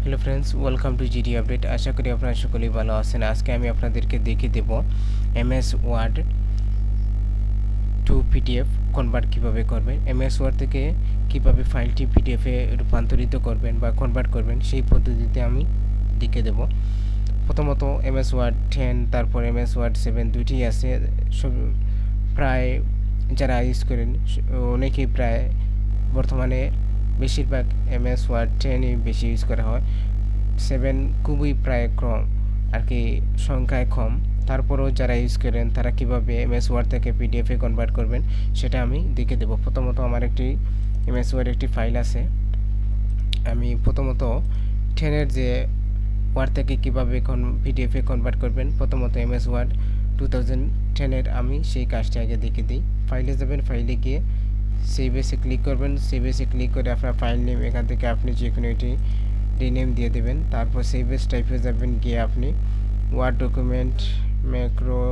Hello friends, welcome to GD update. আশা করি আপনারা সকলেই ভালো আছেন। আজকে আমি আপনাদেরকে দেখিয়ে দেব MS Word to PDF convert কিভাবে করবেন। এমএস ওয়ার্ড থেকে কিভাবে ফাইলটি পিডিএফে রূপান্তরিত করবেন বা কনভার্ট করবেন সেই পদ্ধতিতে আমি দেখিয়ে দেব। প্রথমত এমএস ওয়ার্ড 10 তারপর এমএস ওয়ার্ড 7 দুইটি আছে। প্রায় যারা ইউজ করেন অনেকেই প্রায় বর্তমানে বেশিরভাগ এমএস ওয়ার্ড 10ই বেশি ইউজ করা হয়। 7 খুবই প্রায় কম আর কি, সংখ্যায় কম। তারপরেও যারা ইউজ করেন তারা কিভাবে এমএস ওয়ার্ড থেকে পিডিএফে কনভার্ট করবেন সেটা আমি দেখে দেব। প্রথমত আমার একটি এমএস ওয়ার্ড একটি ফাইল আছে। আমি প্রথমত 10-এর যে ওয়ার্ড থেকে কীভাবে পিডিএফে কনভার্ট করবেন, প্রথমত এমএস ওয়ার্ড 2010-এর আমি সেই কাজটি আগে দেখে দিই। ফাইলে যাবেন, ফাইলে গিয়ে সেভেসে ক্লিক করবেন। সেভেসে ক্লিক করে আপনার ফাইল নেম এখান থেকে আপনি যে কোনো এটি রিনেম দিয়ে দেবেন। তারপর সেভেস টাইপে যাবেন, গিয়ে আপনি ওয়ার্ড ডকুমেন্ট ম্যাক্রো,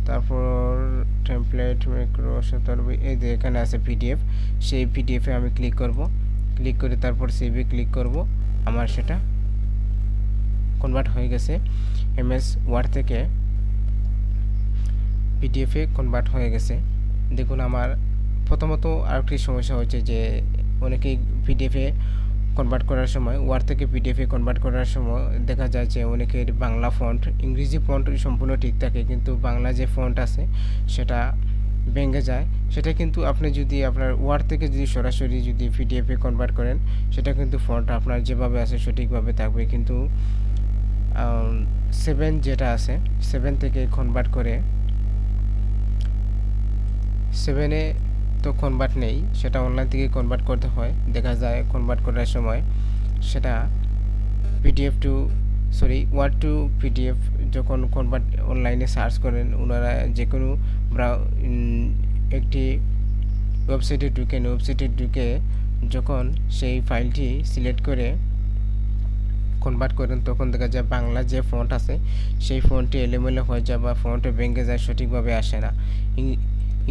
তারপর টেমপ্লেট ম্যাক্রো 17 এই যে এখানে আছে পিডিএফ, সেই পিডিএফে আমি ক্লিক করব। ক্লিক করে তারপর সেভে ক্লিক করব। আমার সেটা কনভার্ট হয়ে গেছে। এমএস ওয়ার্ড থেকে পিডিএফে কনভার্ট হয়ে গেছে। দেখুন, আমার প্রথমত আরেকটি সমস্যা হচ্ছে যে অনেকেই পিডিএফে কনভার্ট করার সময়, ওয়ার্ড থেকে পিডিএফে কনভার্ট করার সময় দেখা যায় যে অনেকের বাংলা ফন্ট, ইংরেজি ফন্ট সম্পূর্ণ ঠিক থাকে, কিন্তু বাংলা যে ফন্ট আছে সেটা ভেঙে যায়। সেটা কিন্তু আপনি যদি আপনার ওয়ার্ড থেকে যদি সরাসরি যদি পিডিএফে কনভার্ট করেন, সেটা কিন্তু ফন্ট আপনার যেভাবে আছে সঠিকভাবে থাকবে। কিন্তু 7 যেটা আছে, 7 থেকে কনভার্ট করে 7-এ তো কনভার্ট নেই, সেটা অনলাইন থেকে কনভার্ট করতে হয়। দেখা যায় কনভার্ট করার সময় সেটা ওয়ার্ড টু পিডিএফ যখন কনভার্ট অনলাইনে সার্চ করেন, ওনারা যে কোনো একটি ওয়েবসাইটে ঢুকে যখন সেই ফাইলটি সিলেক্ট করে কনভার্ট করেন, তখন দেখা যায় বাংলা যে ফন্ট আছে সেই ফন্টটি এলোমেলো হয়ে যায় বা ফন্টে ভেঙে যায়, সঠিকভাবে আসে না।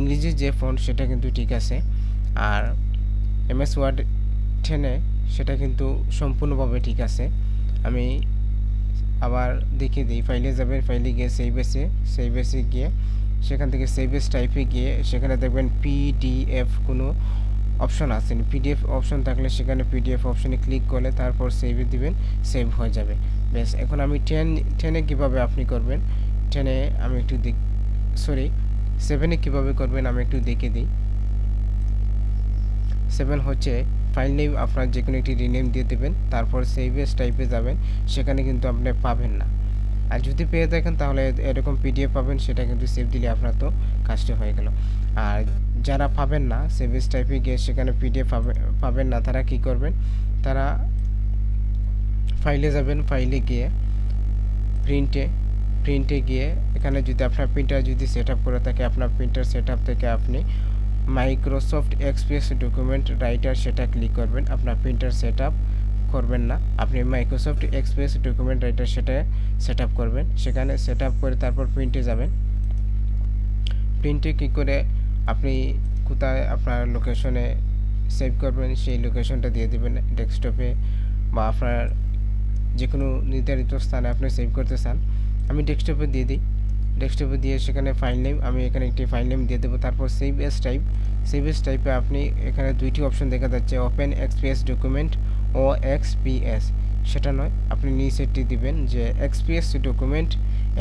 ইংরেজি যে ফন্ট সেটা কিন্তু ঠিক আছে, আর এমএস ওয়ার্ড 10-এ সেটা কিন্তু সম্পূর্ণভাবে ঠিক আছে। আমি আবার দেখিয়ে দিই। ফাইলে যাবেন, ফাইলে গিয়ে সেভেসে গিয়ে সেখান থেকে সেভেস টাইপে গিয়ে সেখানে দেখবেন পিডিএফ কোনো অপশন আছে। পিডিএফ অপশন থাকলে সেখানে পিডিএফ অপশনে ক্লিক করলে তারপর সেভে দিবেন, সেভ হয়ে যাবে। বেশ, এখন আমি 10-এ কীভাবে আপনি করবেন, 10-এ আমি একটু 7-এ কীভাবে করবেন আমি একটু দেখে দিই। 7 হচ্ছে ফাইল নেম আপনার যে কোনো একটি রিনেম দিয়ে দেবেন, তারপর সেভেস টাইপে যাবেন, সেখানে কিন্তু আপনি পাবেন না। আর যদি পেয়ে থাকেন তাহলে এরকম পিডিএফ পাবেন, সেটা কিন্তু সেভ দিলে আপনার তো কাজটি হয়ে গেল। আর যারা পাবেন না, সেভেস টাইপে গিয়ে সেখানে পিডিএফ পাবেন না, তারা কি করবেন, তারা ফাইলে যাবেন, ফাইলে গিয়ে প্রিন্টে গিয়ে এখানে যদি আপনার প্রিন্টার যদি সেট আপ করে থাকে, আপনার প্রিন্টার সেট আপ থেকে আপনি মাইক্রোসফট এক্সপ্রেস ডকুমেন্ট রাইটার সেটা ক্লিক করবেন। আপনার প্রিন্টার সেট আপ করবেন না, আপনি মাইক্রোসফট এক্সপ্রেস ডকুমেন্ট রাইটার সেটা সেট আপ করবেন। সেখানে সেট আপ করে তারপর প্রিন্টে যাবেন। প্রিন্টে কী করে আপনি কোথায় আপনার লোকেশনে সেভ করবেন সেই লোকেশনটা দিয়ে দেবেন, ডেস্কটপে বা আপনার যে কোনো নির্ধারিত স্থানে আপনি সেভ করতে চান। আমি ডেস্কটপে দিয়ে দিই। ডেস্কটপে দিয়ে সেখানে ফাইল নেম, আমি এখানে একটি ফাইল নেম দিয়ে দেবো। তারপর সেভ এস টাইপে আপনি এখানে দুইটি অপশন দেখা যাচ্ছে, ওপেন এক্সপিএস ডকুমেন্ট ও এক্সপিএস। সেটা নয়, আপনি নিচেরটি দিবেন যে এক্সপিএস ডকুমেন্ট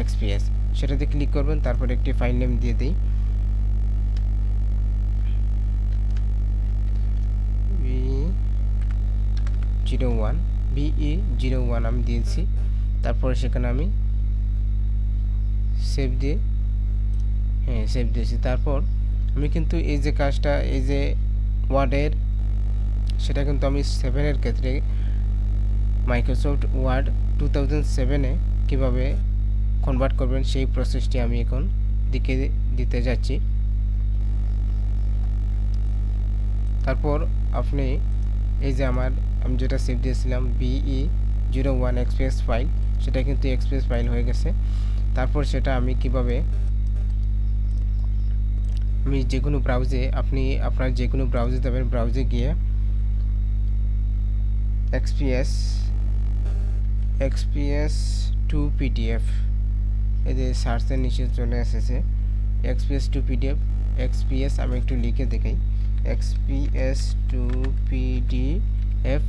এক্সপিএস, সেটাতে ক্লিক করবেন। তারপর একটি ফাইল নেম দিয়ে দিই, BE01 আমি দিয়েছি। তারপরে সেখানে আমি সেভ দিয়েছি। তারপর আমি কিন্তু এই যে কাজটা, এই যে ওয়ার্ডের, সেটা কিন্তু আমি 7-এর ক্ষেত্রে মাইক্রোসফট ওয়ার্ড 2007-এ কীভাবে কনভার্ট করবেন সেই প্রসেসটি আমি এখন দিতে যাচ্ছি। তারপর আপনি এই যে আমি যেটা সেভ দিয়েছিলাম BE01 এক্সপ্রেস ফাইল, সেটা কিন্তু এক্সপ্রেস ফাইল হয়ে গেছে। তারপর সেটা আমি কিভাবে, আমি যে কোনো ব্রাউজে, আপনার যে কোনো ব্রাউজে যাবেন, ব্রাউজে গিয়ে এক্সপিএস XPS টু পিডিএফ এই যে সার্চের নিচে চলে এসেছে XPS টু পিডিএফ। XPS আমি একটু লিখে দেখাই, XPS টু পিডিএফ,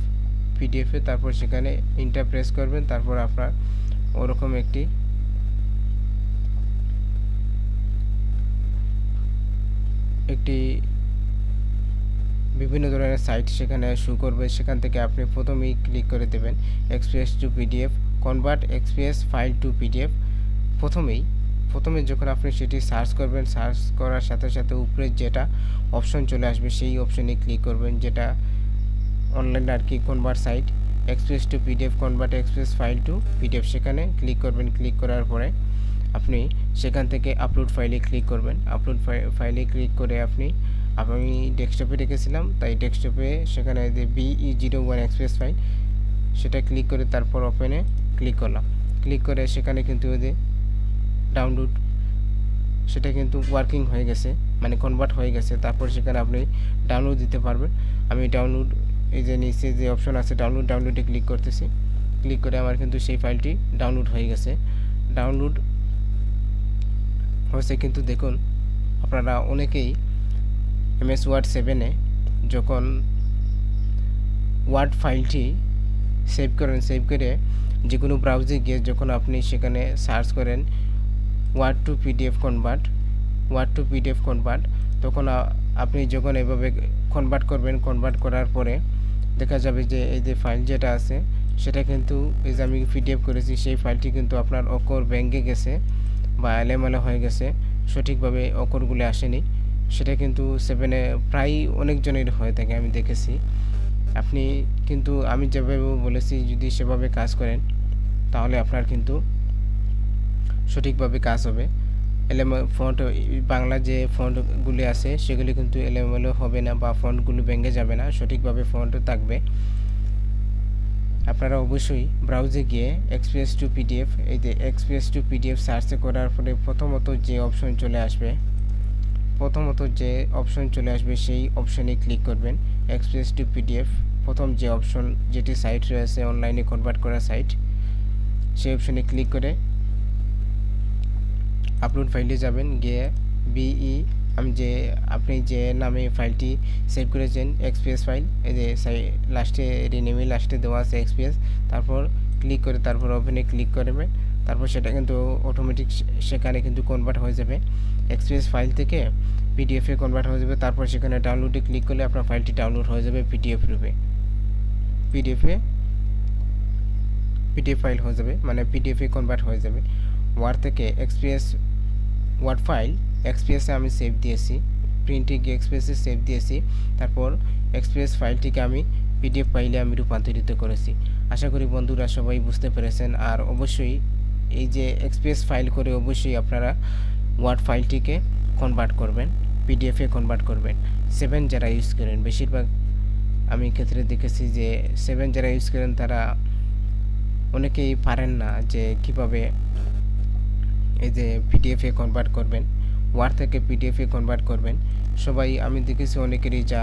পিডিএফে তারপর সেখানে ইন্টার প্রেস করবেন, তারপর আপনার ওরকম একটি বিভিন্ন ধরনের সাইট সেখানে শো করবে। সেখান থেকে আপনি প্রথমেই ক্লিক করে দেবেন XPS to PDF, convert XPS file to PDF. প্রথমে যখন আপনি সেটি সার্চ করবেন, সার্চ করার সাথে সাথে উপরে যেটা অপশন চলে আসবে সেই অপশনে ক্লিক করবেন, যেটা অনলাইন আর কি convert site, XPS to PDF convert XPS file to PDF, সেখানে ক্লিক করবেন। ক্লিক করার পরে আপনি সেখান থেকে আপলোড ফাইলে ক্লিক করবেন। আপলোড ফাইলে ক্লিক করে আমি ডেস্কটপে রেখেছিলাম, তাই ডেস্কটপে সেখানে যে BE01 XPS ফাইল সেটা ক্লিক করে তারপর ওপেনে ক্লিক করলাম। ক্লিক করে সেখানে কিন্তু ওই যে ডাউনলোড সেটা কিন্তু ওয়ার্কিং হয়ে গেছে, মানে কনভার্ট হয়ে গেছে। তারপর সেখানে আপনি ডাউনলোড দিতে পারবেন। আমি ডাউনলোড এই যে নিচে যে অপশন আছে ডাউনলোডে ক্লিক করতেছি। ক্লিক করে আমার কিন্তু সেই ফাইলটি ডাউনলোড হয়ে গেছে। ডাউনলোড হয়েছে কিন্তু দেখুন আপনারা অনেকেই MS ওয়ার্ড 7-এ যখন ওয়ার্ড ফাইলটি সেভ করে যে কোনো ব্রাউজারে গিয়ে যখন আপনি সেখানে সার্চ করেন ওয়ার্ড টু পিডিএফ কনভার্ট, তখন আপনি যখন এভাবে কনভার্ট করার পরে দেখা যাবে যে এই যে ফাইল যেটা আছে সেটা কিন্তু এই যে আমি পিডিএফ করেছি সেই ফাইলটি কিন্তু আপনার অক্ষর ভেঙে গেছে বা এলোমেলো হয়ে গেছে, সঠিকভাবে অক্ষরগুলো আসেনি। সেটা কিন্তু 7-এ প্রায় অনেকজনের হয়ে থাকে, আমি দেখেছি। আপনি কিন্তু আমি যেভাবে বলেছি যদি সেভাবে কাজ করেন তাহলে আপনার কিন্তু সঠিকভাবে কাজ হবে। ফন্ট বাংলা যে ফন্টগুলি আছে সেগুলি কিন্তু এলোমেলো হবে না বা ফন্টগুলো ভেঙে যাবে না, সঠিকভাবে ফন্ট থাকবে। আপনারা অবশ্যই ব্রাউজে গিয়ে XPS টু পিডিএফ, এই যে XPS টু পিডিএফ সার্চ করার পরে প্রথমত যে অপশন চলে আসবে সেই অপশনে ক্লিক করবেন। XPS টু পিডিএফ প্রথম যে অপশন, যেটি সাইট রয়েছে অনলাইনে কনভার্ট করা সাইট, সেই অপশনে ক্লিক করে আপলোড ফাইলে যাবেন। গিয়ে আপনি যে নামে ফাইলটি সেভ করেছেন XPS ফাইল, এই যে লাস্টে রিনেমে লাস্টে দেওয়া আছে XPS, তারপর ক্লিক করে তারপর ওপেনে ক্লিক করবেন। তারপর সেটা কিন্তু অটোমেটিক সেখানে কিন্তু কনভার্ট হয়ে যাবে, XPS ফাইল থেকে PDF-এ কনভার্ট হয়ে যাবে। তারপর সেখানে ডাউনলোডে ক্লিক করলে আপনার ফাইলটি ডাউনলোড হয়ে যাবে PDF রূপে, PDF ফাইল হয়ে যাবে, মানে PDF-এ কনভার্ট হয়ে যাবে। ওয়ার্ড থেকে ওয়ার্ড ফাইল XPS-এ আমি সেভ দিয়েছি, প্রিন্টিং XPS-এ সেভ দিয়েছি। তারপর XPS ফাইলটিকে আমি PDF ফাইলে আমি রূপান্তরিত করেছি। আশা করি বন্ধুরা সবাই বুঝতে পেরেছেন। আর অবশ্যই এই যে XPS ফাইল করে অবশ্যই আপনারা ওয়ার্ড ফাইলটিকে কনভার্ট করবেন, PDF-এ কনভার্ট করবেন। 7 যারা ইউজ করেন, বেশিরভাগ আমি ক্ষেত্রে দেখেছি যে 7 যারা ইউজ করেন তারা অনেকেই পারেন না যে কিভাবে এই যে PDF-এ কনভার্ট করবেন, ওয়ার্ড থেকে PDF-এ কনভার্ট করবেন। সবাই আমি দেখেছি অনেকেরই যা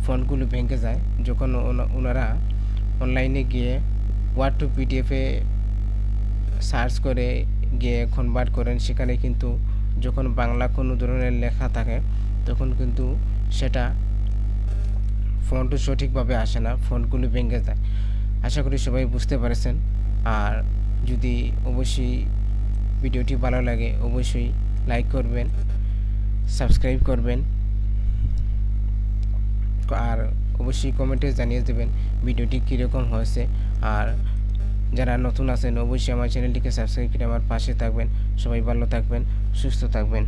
ফন্টগুলো ভেঙে যায় যখন ওনারা অনলাইনে গিয়ে ওয়ার্ড টু PDF-এ সার্চ করে গিয়ে কনভার্ট করেন। সেখানে কিন্তু যখন বাংলা কোনো ধরনের লেখা থাকে তখন কিন্তু সেটা ফন্টও সঠিকভাবে আসে না, ফন্টগুলো ভেঙে যায়। আশা করি সবাই বুঝতে পেরেছেন। আর যদি অবশ্যই ভিডিওটি ভালো লাগে অবশ্যই লাইক করবেন, সাবস্ক্রাইব করবেন, আর অবশ্যই কমেন্টে জানিয়ে দেবেন ভিডিওটি কীরকম হয়েছে। আর যারা নতুন আছেন অবশ্যই আমার চ্যানেলটিকে সাবস্ক্রাইব করে আমার পাশে থাকবেন। সবাই ভালো থাকবেন, সুস্থ থাকবেন।